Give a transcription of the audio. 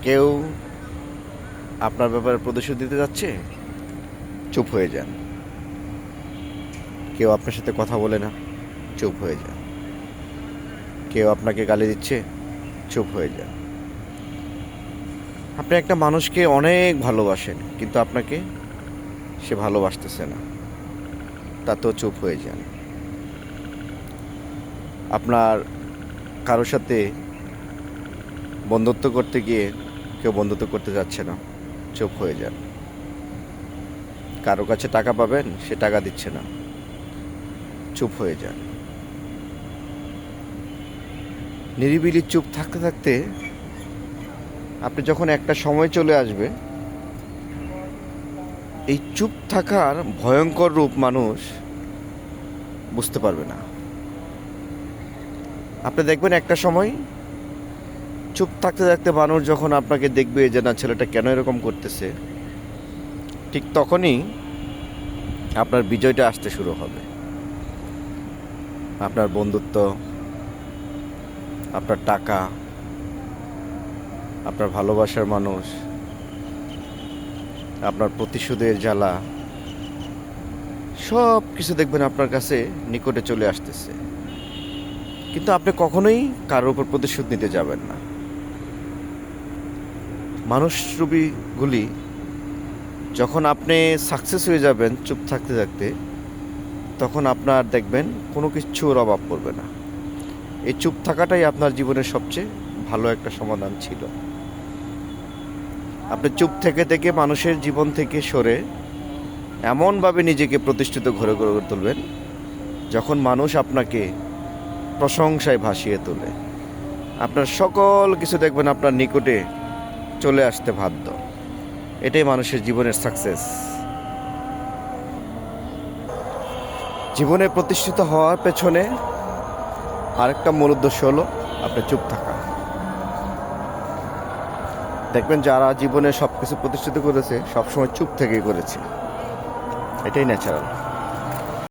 কেউ আপনার ব্যাপারে প্রতিশোধ দিতে যাচ্ছে, চুপ হয়ে যান। কেউ আপনার সাথে কথা বলে না, চুপ হয়ে যান। কেউ আপনাকে গালি দিচ্ছে, চুপ হয়ে যান। আপনি একটা মানুষকে অনেক ভালোবাসেন, কিন্তু আপনাকে সে ভালোবাসতেছে না, তাতেও চুপ হয়ে যান। আপনার কারোর সাথে বন্ধুত্ব করতে গিয়ে কেউ বন্ধুত্ব করতে যাচ্ছে না, চুপ হয়ে যান। কারো কাছে টাকা পাবেন, সে টাকা দিচ্ছে না, চুপ হয়ে যান। নিরিবিলি চুপ থাকতে থাকতে আপনি যখন একটা সময় চলে আসবে, এই চুপ থাকার ভয়ঙ্কর রূপ মানুষ বুঝতে পারবে না। আপনি দেখবেন একটা সময় চুপ থাকতে থাকতে মানুষ যখন আপনাকে দেখবে যে না, ছেলেটা কেন এরকম করতেছে, ঠিক তখনই আপনার বিজয়টা আসতে শুরু হবে। আপনার বন্ধুত্ব, আপনার টাকা, আপনার ভালোবাসার মানুষ, আপনার প্রতিশোধের জ্বালা, সব কিছু দেখবেন আপনার কাছে নিকটে চলে আসতেছে। কিন্তু আপনি কখনোই কারোর উপর প্রতিশোধ নিতে যাবেন না। মানুষরূপীগুলি যখন আপনি সাকসেস হয়ে যাবেন চুপ থাকতে থাকতে, তখন আপনার দেখবেন কোনো কিছুর অভাব পড়বে না। এই চুপ থাকাটাই আপনার জীবনের সবচেয়ে ভালো একটা সমাধান ছিল। আপনি চুপ থেকে থেকে মানুষের জীবন থেকে সরে এমনভাবে নিজেকে প্রতিষ্ঠিত ঘরে গড়ে তুলবেন, যখন মানুষ আপনাকে প্রশংসায় ভাসিয়ে তোলে, আপনার সকল কিছু দেখবেন আপনার নিকটে চলে আসতে বাধ্য। এটাই মানুষের জীবনের সাকসেস। জীবনে প্রতিষ্ঠিত হওয়ার পেছনে আরেকটা মূল উদ্দেশ্য হলো আপনার চুপ থাকা। দেখবেন যারা জীবনে সব কিছু প্রতিষ্ঠিত করেছে, সবসময় চুপ থেকেই করেছে। এটাই ন্যাচারাল।